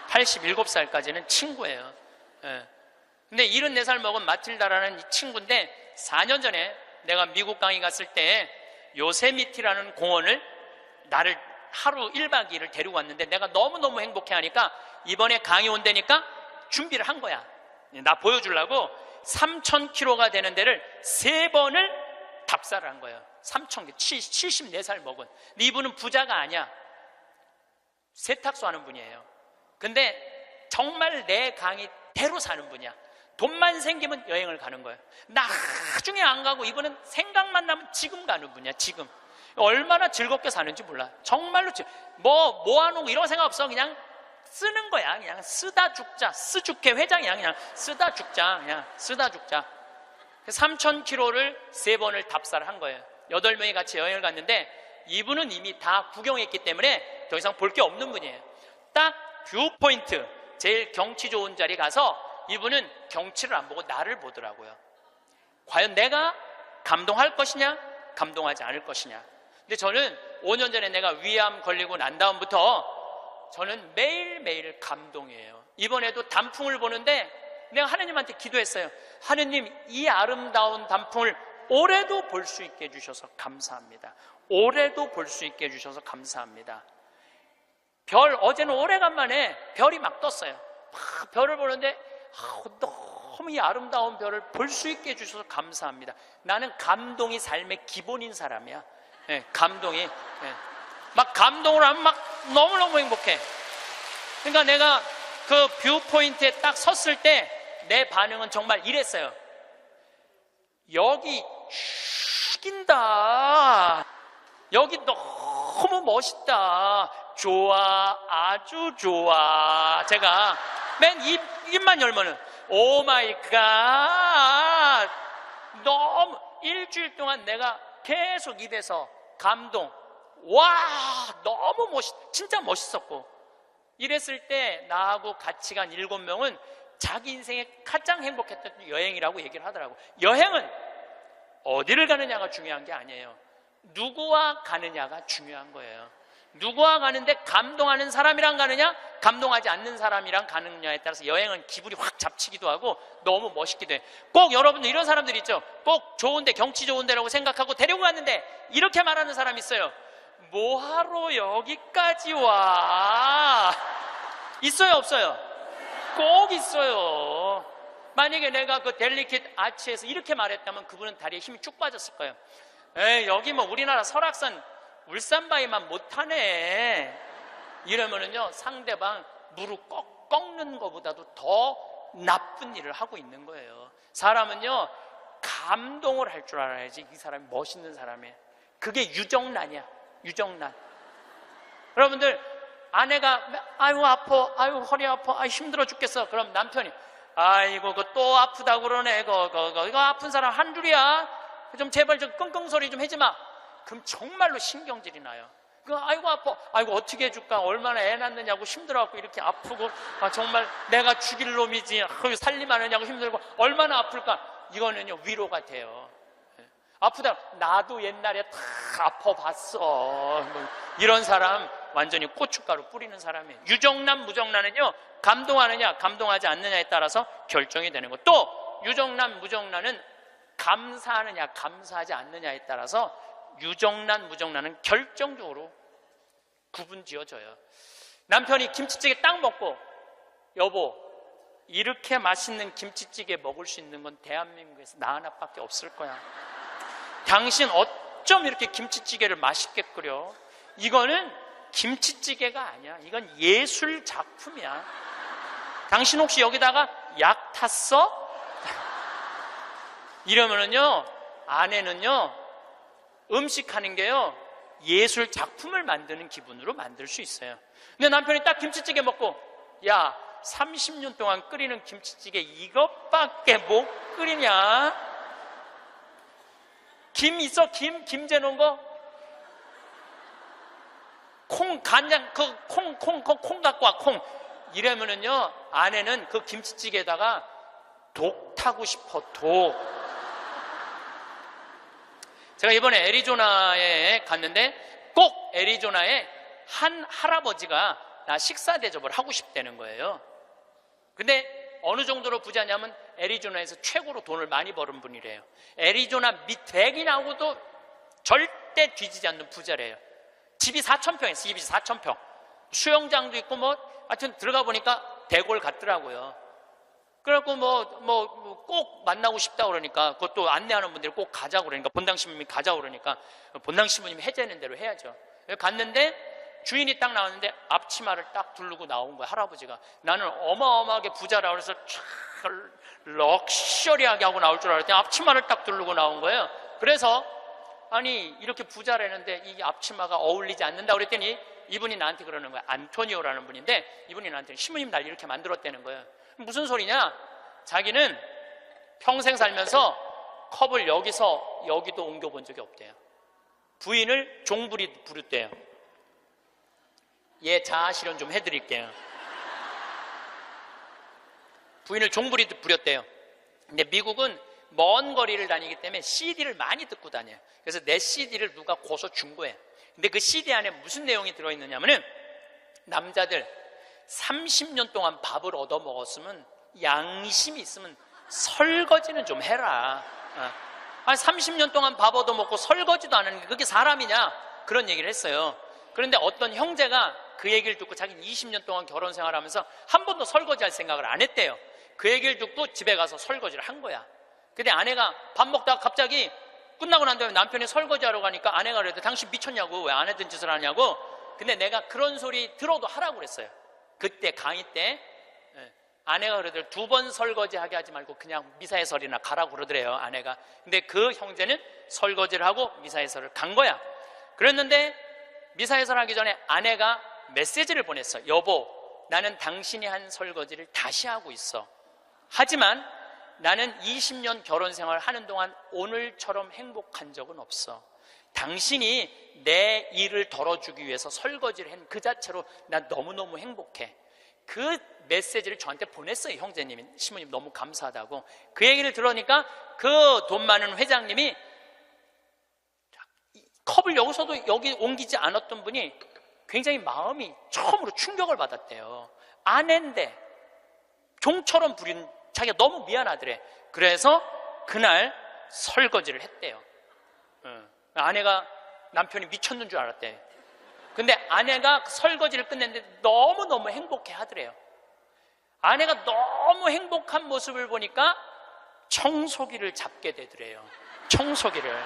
[SPEAKER 1] 87살까지는 친구예요. 근데 74살 먹은 마틸다라는 이 친구인데, 4년 전에 내가 미국 강의 갔을 때 요세미티라는 공원을 나를 하루 1박 2일을 데리고 왔는데, 내가 너무너무 행복해 하니까 이번에 강의 온다니까 준비를 한 거야. 나 보여주려고 3,000km가 되는 데를 3번을 답사를 한 거예요. 3,000km, 74살 먹은. 근데 이분은 부자가 아니야. 세탁소 하는 분이에요. 근데 정말 내 강의대로 사는 분이야. 돈만 생기면 여행을 가는 거예요. 나중에 안 가고 이분은 생각만 나면 지금 가는 분이야. 지금 얼마나 즐겁게 사는지 몰라. 정말로 모아놓고 이런 생각 없어. 그냥 쓰는 거야. 그냥 쓰다 죽자. 스주케 회장이야. 그냥 쓰다 죽자. 그냥 쓰다 죽자. 3,000km를 3번을 답사를 한 거예요. 8명이 같이 여행을 갔는데, 이분은 이미 다 구경했기 때문에 더 이상 볼 게 없는 분이에요. 딱 뷰포인트, 제일 경치 좋은 자리 가서 이분은 경치를 안 보고 나를 보더라고요. 과연 내가 감동할 것이냐, 감동하지 않을 것이냐. 근데 저는 5년 전에 내가 위암 걸리고 난 다음부터 저는 매일매일 감동이에요. 이번에도 단풍을 보는데 내가 하느님한테 기도했어요. 하느님, 이 아름다운 단풍을 올해도 볼 수 있게 해주셔서 감사합니다. 올해도 볼 수 있게 해주셔서 감사합니다. 어제는 오래간만에 별이 막 떴어요. 막 별을 보는데 너무 이 아름다운 별을 볼 수 있게 해주셔서 감사합니다. 나는 감동이 삶의 기본인 사람이야. 감동이. 막 감동을 하면 막 너무너무 행복해. 그러니까 내가 그 뷰포인트에 딱 섰을 때 내 반응은 정말 이랬어요. 여기 죽인다. 여기 너무 멋있다. 좋아, 아주 좋아. 제가 맨 입만 열면은 오 마이 갓. 너무 일주일 동안 내가 계속 입에서 감동. 와, 너무 진짜 멋있었고. 이랬을 때 나하고 같이 간 7명은 자기 인생에 가장 행복했던 여행이라고 얘기를 하더라고. 여행은 어디를 가느냐가 중요한 게 아니에요. 누구와 가느냐가 중요한 거예요. 누구와 가는데 감동하는 사람이랑 가느냐, 감동하지 않는 사람이랑 가느냐에 따라서 여행은 기분이 확 잡치기도 하고 너무 멋있기도 해. 꼭 여러분들 이런 사람들 있죠. 꼭 좋은데, 경치 좋은 데라고 생각하고 데리고 갔는데 이렇게 말하는 사람이 있어요. 뭐하러 여기까지 와? 있어요, 없어요? 꼭 있어요. 만약에 내가 그 델리킷 아치에서 이렇게 말했다면 그분은 다리에 힘이 쭉 빠졌을 거예요. 에이, 여기 뭐 우리나라 설악산 울산바위만 못하네. 이러면은요, 상대방 무릎 꺾는 것보다도 더 나쁜 일을 하고 있는 거예요. 사람은요, 감동을 할 줄 알아야지 이 사람이 멋있는 사람이에요. 그게 유정란이야. 유정란. 여러분들, 아내가 아유 아파, 아유 허리 아파, 아유 힘들어 죽겠어. 그럼 남편이 아이고 그 또 아프다고 그러네. 이거 아픈 사람 한둘이야. 좀 제발 좀 끙끙 소리 좀 하지 마. 그럼 정말로 신경질이 나요. 아이고 아파, 아이고 어떻게 해줄까, 얼마나 애 낳느냐고 힘들어갖고 이렇게 아프고, 정말 내가 죽일 놈이지, 살림하느냐고 힘들고 얼마나 아플까. 이거는요 위로가 돼요. 아프다, 나도 옛날에 다 아파봤어. 이런 사람 완전히 고춧가루 뿌리는 사람이에요. 유정란 무정란은요 감동하느냐 감동하지 않느냐에 따라서 결정이 되는 거. 또 유정란 무정란은 감사하느냐 감사하지 않느냐에 따라서 유정란 무정란은 결정적으로 구분 지어져요. 남편이 김치찌개 딱 먹고, 여보 이렇게 맛있는 김치찌개 먹을 수 있는 건 대한민국에서 나 하나밖에 없을 거야. 당신 어쩜 이렇게 김치찌개를 맛있게 끓여. 이거는 김치찌개가 아니야. 이건 예술 작품이야. 당신 혹시 여기다가 약 탔어? 이러면은요 아내는요 음식하는 게요 예술 작품을 만드는 기분으로 만들 수 있어요. 근데 남편이 딱 김치찌개 먹고, 야 30년 동안 끓이는 김치찌개 이것밖에 못 끓이냐? 김 있어? 김 재놓은 거? 콩, 간장, 콩 갖고 와, 콩. 이러면은요 아내는 그 김치찌개에다가 독 타고 싶어, 독. 제가 이번에 애리조나에 갔는데 꼭 애리조나에 한 할아버지가 나 식사 대접을 하고 싶다는 거예요. 근데 어느 정도로 부자냐면 애리조나에서 최고로 돈을 많이 버는 분이래요. 애리조나 밑백이 나오고도 절대 뒤지지 않는 부자래요. 집이 4,000평 있어요. 집이 4,000평. 수영장도 있고 하여튼 들어가 보니까 대골 같더라고요. 그래갖고 꼭 만나고 싶다 그러니까, 그것도 안내하는 분들이 꼭 가자고 그러니까, 본당신부님이 가자고 그러니까 본당신부님이 해제하는 대로 해야죠. 갔는데 주인이 딱 나왔는데 앞치마를 딱 두르고 나온 거야, 할아버지가. 나는 어마어마하게 부자라 그래서 럭셔리하게 하고 나올 줄 알았더니 앞치마를 딱 두르고 나온 거예요. 그래서 아니 이렇게 부자라는데 이 앞치마가 어울리지 않는다 그랬더니 이분이 나한테 그러는 거야. 안토니오라는 분인데 이분이 나한테 신부님 날 이렇게 만들었다는 거예요. 무슨 소리냐? 자기는 평생 살면서 컵을 여기서 여기도 옮겨본 적이 없대요. 부인을 종부리 부르대요. 예, 자아 실현 좀 해드릴게요. 부인을 종부리 부렸대요. 근데 미국은 먼 거리를 다니기 때문에 CD를 많이 듣고 다녀요. 그래서 내 CD를 누가 고서 준 거예요. 근데 그 CD 안에 무슨 내용이 들어있느냐면은, 남자들 30년 동안 밥을 얻어 먹었으면 양심이 있으면 설거지는 좀 해라. 30년 동안 밥 얻어 먹고 설거지도 안 하는 게 그게 사람이냐? 그런 얘기를 했어요. 그런데 어떤 형제가 그 얘기를 듣고 자기는 20년 동안 결혼 생활하면서 한 번도 설거지할 생각을 안 했대요. 그 얘기를 듣고 집에 가서 설거지를 한 거야. 근데 아내가 밥 먹다가 갑자기 끝나고 난 다음에 남편이 설거지하러 가니까 아내가 그래도 당신 미쳤냐고, 왜 안 했던 짓을 하냐고. 근데 내가 그런 소리 들어도 하라고 그랬어요. 그때 강의 때 아내가 그러더래요. 2번 설거지하게 하지 말고 그냥 미사해설이나 가라고 그러더래요, 아내가. 근데 그 형제는 설거지를 하고 미사해설을 간 거야. 그랬는데 미사해설 하기 전에 아내가 메시지를 보냈어. 여보, 나는 당신이 한 설거지를 다시 하고 있어. 하지만 나는 20년 결혼 생활 하는 동안 오늘처럼 행복한 적은 없어. 당신이 내 일을 덜어주기 위해서 설거지를 한 그 자체로 난 너무너무 행복해. 그 메시지를 저한테 보냈어요, 형제님이. 신부님 너무 감사하다고. 그 얘기를 들으니까 그 돈 많은 회장님이 컵을 여기서도 여기 옮기지 않았던 분이 굉장히 마음이 처음으로 충격을 받았대요. 아내인데 종처럼 부린 자기가 너무 미안하더래. 그래서 그날 설거지를 했대요. 아내가 남편이 미쳤는 줄 알았대. 근데 아내가 설거지를 끝냈는데 너무너무 행복해 하더래요. 아내가 너무 행복한 모습을 보니까 청소기를 잡게 되더래요. 청소기를.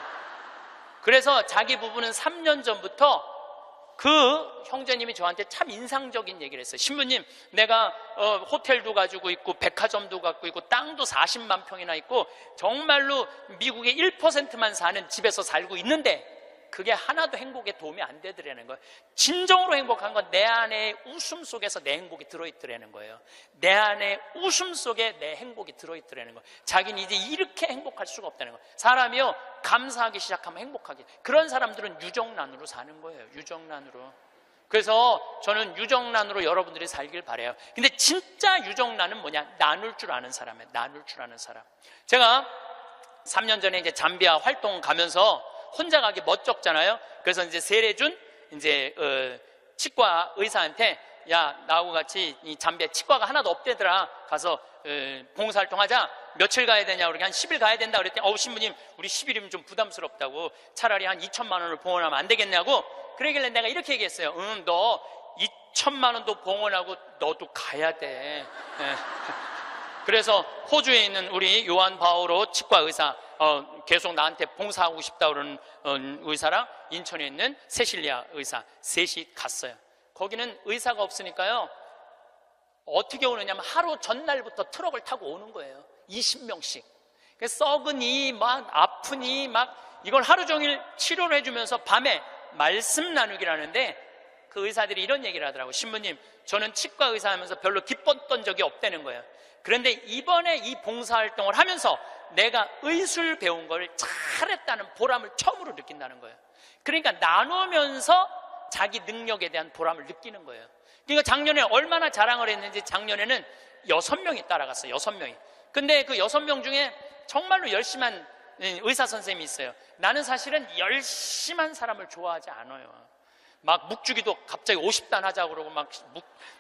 [SPEAKER 1] 그래서 자기 부부는 3년 전부터 그 형제님이 저한테 참 인상적인 얘기를 했어요. 신부님, 내가 호텔도 가지고 있고 백화점도 갖고 있고 땅도 40만 평이나 있고 정말로 미국의 1%만 사는 집에서 살고 있는데 그게 하나도 행복에 도움이 안 되더라는 거예요. 진정으로 행복한 건 내 안에 웃음 속에서 내 행복이 들어있더라는 거예요. 내 안에 웃음 속에 내 행복이 들어있더라는 거예요. 자기는 이제 이렇게 행복할 수가 없다는 거예요. 사람이요, 감사하기 시작하면 행복하게. 그런 사람들은 유정란으로 사는 거예요. 유정란으로. 그래서 저는 유정란으로 여러분들이 살길 바라요. 근데 진짜 유정란은 뭐냐? 나눌 줄 아는 사람이에요. 나눌 줄 아는 사람. 제가 3년 전에 이제 잠비아 활동 가면서 혼자 가기 멋쩍잖아요. 그래서 이제 세례준 이제 치과 의사한테, 야, 나하고 같이 이 잠비아 치과가 하나도 없대더라. 가서 봉사활동 하자. 며칠 가야 되냐고. 그러니까 한 10일 가야 된다 그랬더니, 신부님, 우리 10일이면 좀 부담스럽다고. 차라리 한 2천만 원을 봉헌하면 안 되겠냐고. 그러길래 내가 이렇게 얘기했어요. 너 2천만 원도 봉헌하고 너도 가야 돼. 그래서 호주에 있는 우리 요한 바오로 치과 의사, 계속 나한테 봉사하고 싶다 그러는 의사랑 인천에 있는 세실리아 의사 셋이 갔어요. 거기는 의사가 없으니까요, 어떻게 오느냐면 하루 전날부터 트럭을 타고 오는 거예요. 20명씩. 썩으니 막 아프니 막 이걸 하루 종일 치료를 해주면서 밤에 말씀 나누기라는데, 그 의사들이 이런 얘기를 하더라고요. 신부님, 저는 치과 의사 하면서 별로 기뻤던 적이 없다는 거예요. 그런데 이번에 이 봉사활동을 하면서 내가 의술 배운 걸 잘했다는 보람을 처음으로 느낀다는 거예요. 그러니까 나누면서 자기 능력에 대한 보람을 느끼는 거예요. 그러니까 작년에 얼마나 자랑을 했는지, 작년에는 6명이 따라갔어요. 6명이. 근데 그 6명 중에 정말로 열심한 의사 선생님이 있어요. 나는 사실은 열심한 사람을 좋아하지 않아요. 막 묵주기도 갑자기 50단 하자고 그러고 막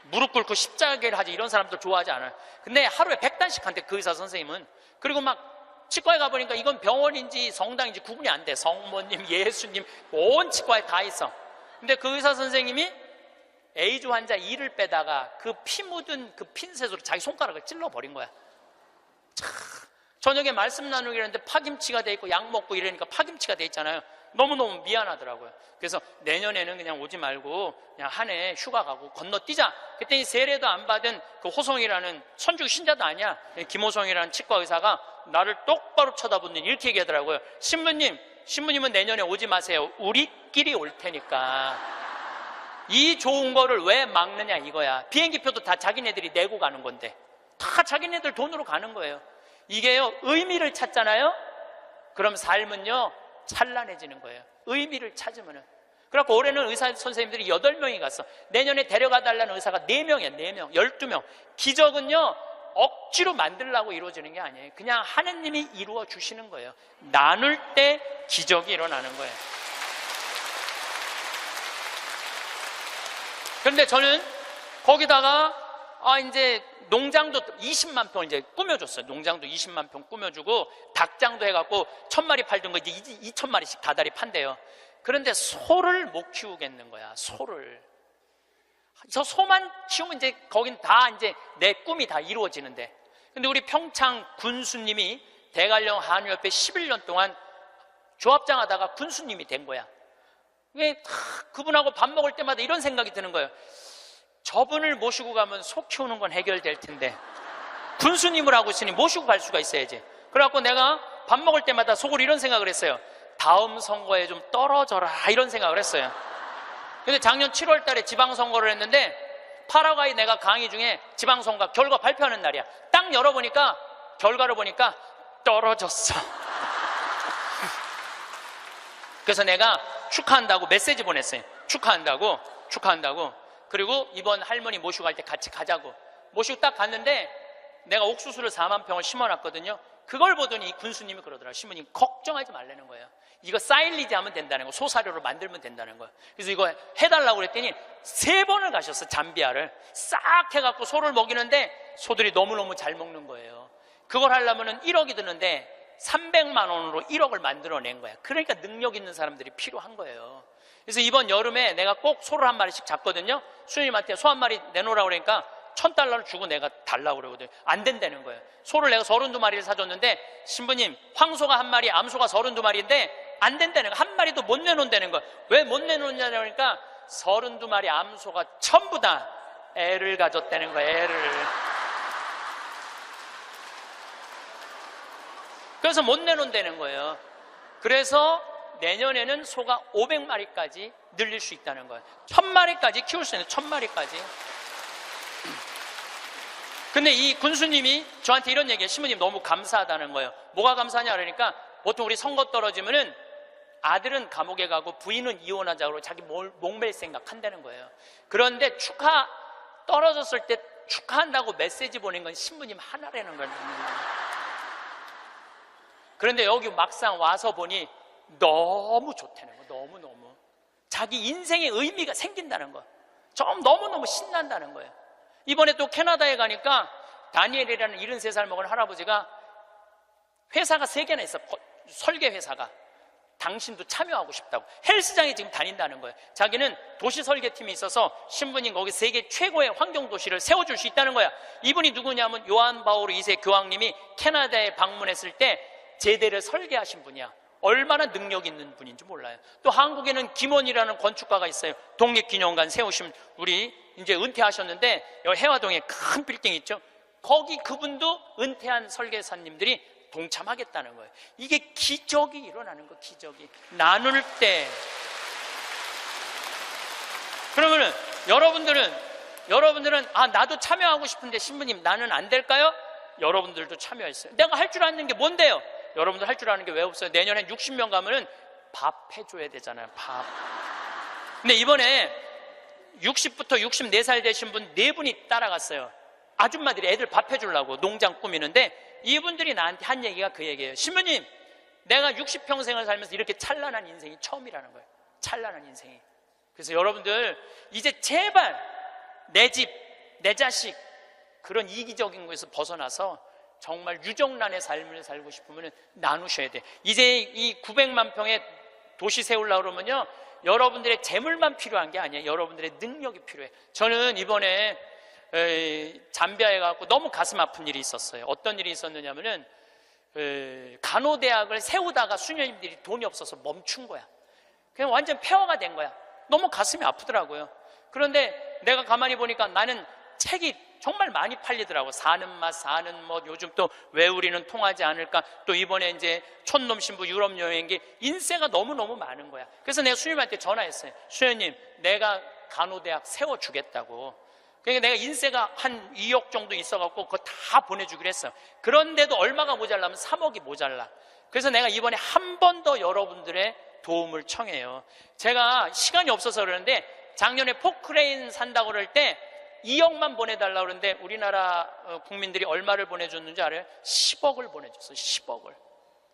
[SPEAKER 1] 무릎 꿇고 십자가를 하지, 이런 사람들 좋아하지 않아요. 근데 하루에 100단씩 한대, 그 의사 선생님은. 그리고 막 치과에 가보니까 이건 병원인지 성당인지 구분이 안 돼. 성모님, 예수님, 온 치과에 다 있어. 근데 그 의사 선생님이 에이즈 환자 이를 빼다가 그 피 묻은 그 핀셋으로 자기 손가락을 찔러버린 거야. 저녁에 말씀 나누기 했는데 파김치가 돼 있고 약 먹고 이러니까 파김치가 돼 있잖아요. 너무너무 미안하더라고요. 그래서 내년에는 그냥 오지 말고 그냥 한 해 휴가 가고 건너뛰자. 그랬더니 세례도 안 받은 그 호성이라는, 천주교 신자도 아니야, 김호성이라는 치과 의사가 나를 똑바로 쳐다보더니 이렇게 얘기하더라고요. 신부님은 내년에 오지 마세요. 우리끼리 올 테니까. 이 좋은 거를 왜 막느냐 이거야. 비행기표도 다 자기네들이 내고 가는 건데, 다 자기네들 돈으로 가는 거예요. 이게요, 의미를 찾잖아요. 그럼 삶은요 찬란해지는 거예요. 의미를 찾으면은. 그래갖고 올해는 의사 선생님들이 8명이 갔어. 내년에 데려가 달라는 의사가 4명이야. 4명, 12명. 기적은요 억지로 만들려고 이루어지는 게 아니에요. 그냥 하느님이 이루어 주시는 거예요. 나눌 때 기적이 일어나는 거예요. 그런데 저는 거기다가 이제 농장도 20만 평 이제 꾸며줬어요. 농장도 20만 평 꾸며주고 닭장도 해갖고 1000마리 팔던 거 이제 2000마리씩 다달이 판대요. 그런데 소를 못 키우겠는 거야. 소를. 저 소만 키우면 이제 거긴 다 이제 내 꿈이 다 이루어지는데. 근데 우리 평창 군수님이 대관령 한우협회 11년 동안 조합장 하다가 군수님이 된 거야. 그분하고 밥 먹을 때마다 이런 생각이 드는 거예요. 저분을 모시고 가면 소 키우는 건 해결될 텐데 군수님을 하고 있으니 모시고 갈 수가 있어야지. 그래갖고 내가 밥 먹을 때마다 속으로 이런 생각을 했어요. 다음 선거에 좀 떨어져라, 이런 생각을 했어요. 근데 작년 7월 달에 지방선거를 했는데 파라과이 내가 강의 중에 지방선거 결과 발표하는 날이야. 딱 열어보니까 결과를 보니까 떨어졌어. 그래서 내가 축하한다고 메시지 보냈어요. 축하한다고. 그리고 이번 할머니 모시고 갈 때 같이 가자고. 모시고 딱 갔는데 내가 옥수수를 4만 평을 심어놨거든요. 그걸 보더니 이 군수님이 그러더라고요. 신부님 걱정하지 말라는 거예요. 이거 사일리지 하면 된다는 거, 소사료로 만들면 된다는 거예요. 그래서 이거 해달라고 그랬더니 3번을 가셨어. 잠비아를 싹 해갖고 소를 먹이는데 소들이 너무너무 잘 먹는 거예요. 그걸 하려면 1억이 드는데 300만 원으로 1억을 만들어낸 거야. 그러니까 능력 있는 사람들이 필요한 거예요. 그래서 이번 여름에 내가 꼭 소를 한 마리씩 잡거든요. 수님한테 소 한 마리 내놓으라고 그러니까 $1000를 주고 내가 달라고 그러거든요. 안 된다는 거예요. 소를 내가 32마리를 사줬는데 신부님, 황소가 한 마리, 암소가 32마리인데 안 된다는 거예요. 한 마리도 못 내놓는다는 거예요. 왜 못 내놓냐고 그러니까 32마리 암소가 전부 다 애를 가졌다는 거예요. 애를. 그래서 못 내놓는다는 거예요. 그래서 내년에는 소가 500마리까지 늘릴 수 있다는 거예요. 1000마리까지 키울 수 있는 1000마리까지. 근데 이 군수님이 저한테 이런 얘기해요. 신부님 너무 감사하다는 거예요. 뭐가 감사하냐 그러니까 보통 우리 선거 떨어지면은 아들은 감옥에 가고 부인은 이혼하자고 자기 목맬 생각 한다는 거예요. 그런데 떨어졌을 때 축하한다고 메시지 보낸 건 신부님 하나라는 거예요. 그런데 여기 막상 와서 보니 너무 좋다는 거예요. 너무너무 자기 인생의 의미가 생긴다는 거예요. 좀 너무너무 신난다는 거예요. 이번에 또 캐나다에 가니까 다니엘이라는 73살 먹은 할아버지가 회사가 3개나 있어. 설계 회사가. 당신도 참여하고 싶다고 헬스장에 지금 다닌다는 거예요. 자기는 도시 설계팀이 있어서 신부님 거기 세계 최고의 환경도시를 세워줄 수 있다는 거야. 이분이 누구냐면 요한 바오로 2세 교황님이 캐나다에 방문했을 때 제대를 설계하신 분이야. 얼마나 능력 있는 분인지 몰라요. 또 한국에는 김원이라는 건축가가 있어요. 독립기념관 세우신 우리 이제 은퇴하셨는데 여기 해화동에 큰 빌딩 있죠. 거기 그분도 은퇴한 설계사님들이 동참하겠다는 거예요. 이게 기적이 일어나는 거예요. 기적이 나눌 때. 그러면은 여러분들은 나도 참여하고 싶은데 신부님 나는 안 될까요? 여러분들도 참여했어요. 내가 할 줄 아는 게 뭔데요? 여러분들 할 줄 아는 게 왜 없어요? 내년에 60명 가면은 밥 해줘야 되잖아요. 밥. 근데 이번에 60부터 64살 되신 분 4분이 따라갔어요. 아줌마들이 애들 밥 해주려고 농장 꾸미는데 이분들이 나한테 한 얘기가 그 얘기예요. 신부님, 내가 60평생을 살면서 이렇게 찬란한 인생이 처음이라는 거예요. 찬란한 인생이. 그래서 여러분들 이제 제발 내 집, 내 자식 그런 이기적인 것에서 벗어나서 정말 유정란의 삶을 살고 싶으면 나누셔야 돼. 이제 이 900만 평의 도시 세우려고 그러면요, 여러분들의 재물만 필요한 게 아니에요. 여러분들의 능력이 필요해. 저는 이번에 잠비아에 가고 너무 가슴 아픈 일이 있었어요. 어떤 일이 있었느냐면은 간호대학을 세우다가 수녀님들이 돈이 없어서 멈춘 거야. 그냥 완전 폐허가 된 거야. 너무 가슴이 아프더라고요. 그런데 내가 가만히 보니까 나는 책이 정말 많이 팔리더라고. 사는 맛, 사는 뭐, 요즘 또 왜 우리는 통하지 않을까, 또 이번에 이제 촌놈 신부 유럽 여행기, 인세가 너무너무 많은 거야. 그래서 내가 수녀님한테 전화했어요. 수녀님, 내가 간호대학 세워주겠다고. 그러니까 내가 인세가 한 2억 정도 있어갖고 그거 다 보내주기로 했어요. 그런데도 얼마가 모자라면 3억이 모자라. 그래서 내가 이번에 한 번 더 여러분들의 도움을 청해요. 제가 시간이 없어서 그러는데 작년에 포크레인 산다고 그럴 때 2억만 보내달라고 그러는데 우리나라 국민들이 얼마를 보내줬는지 알아요? 10억을 보내줬어요. 10억을.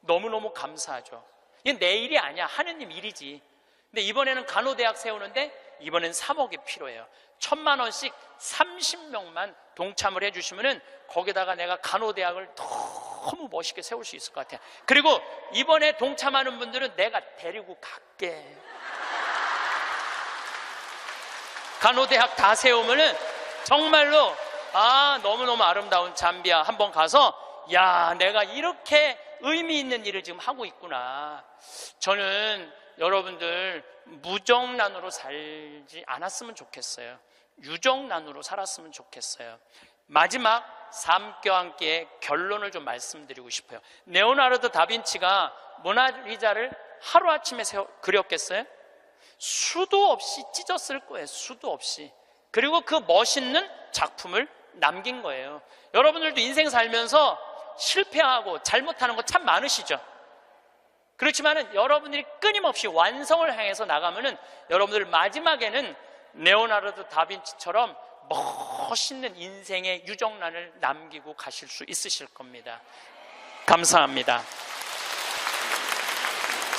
[SPEAKER 1] 너무너무 감사하죠. 이건 내 일이 아니야. 하느님 일이지. 근데 이번에는 간호대학 세우는데 이번엔 3억이 필요해요. 1000만 원씩 30명만 동참을 해주시면은 거기다가 내가 간호대학을 너무 멋있게 세울 수 있을 것 같아요. 그리고 이번에 동참하는 분들은 내가 데리고 갈게. 간호대학 다 세우면은 정말로 너무너무 아름다운 잠비아 한번 가서 내가 이렇게 의미 있는 일을 지금 하고 있구나. 저는 여러분들 무정란으로 살지 않았으면 좋겠어요. 유정란으로 살았으면 좋겠어요. 마지막 삶과 함께 결론을 좀 말씀드리고 싶어요. 레오나르도 다빈치가 모나리자를 하루아침에 그렸겠어요? 수도 없이 찢었을 거예요. 수도 없이. 그리고 그 멋있는 작품을 남긴 거예요. 여러분들도 인생 살면서 실패하고 잘못하는 거 참 많으시죠? 그렇지만은 여러분들이 끊임없이 완성을 향해서 나가면은 여러분들 마지막에는 레오나르도 다빈치처럼 멋있는 인생의 유정란을 남기고 가실 수 있으실 겁니다. 감사합니다.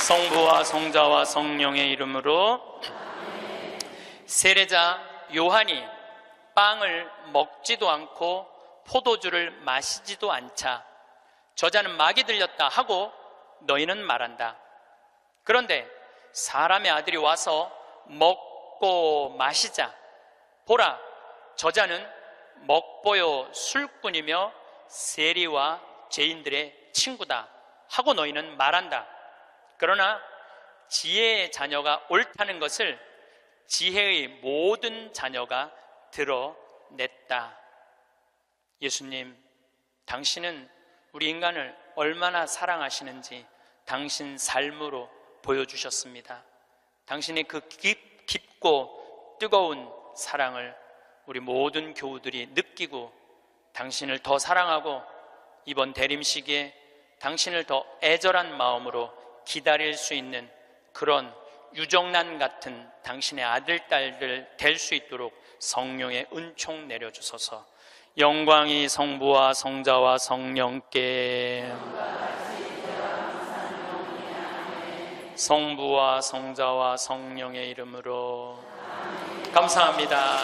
[SPEAKER 1] 성부와 성자와 성령의 이름으로. 세례자 요한이 빵을 먹지도 않고 포도주를 마시지도 않자 저자는 막이 들렸다 하고 너희는 말한다. 그런데 사람의 아들이 와서 먹고 마시자 보라, 저자는 먹보요 술꾼이며 세리와 죄인들의 친구다 하고 너희는 말한다. 그러나 지혜의 자녀가 옳다는 것을 지혜의 모든 자녀가 드러냈다. 예수님, 당신은 우리 인간을 얼마나 사랑하시는지 당신 삶으로 보여주셨습니다. 당신의 그 깊고 뜨거운 사랑을 우리 모든 교우들이 느끼고 당신을 더 사랑하고 이번 대림 시기에 당신을 더 애절한 마음으로 기다릴 수 있는 그런 유정란 같은 당신의 아들, 딸들 될 수 있도록 성령의 은총 내려주소서. 영광이 성부와 성자와 성령께, 성부와 성자와 성령의 이름으로 감사합니다.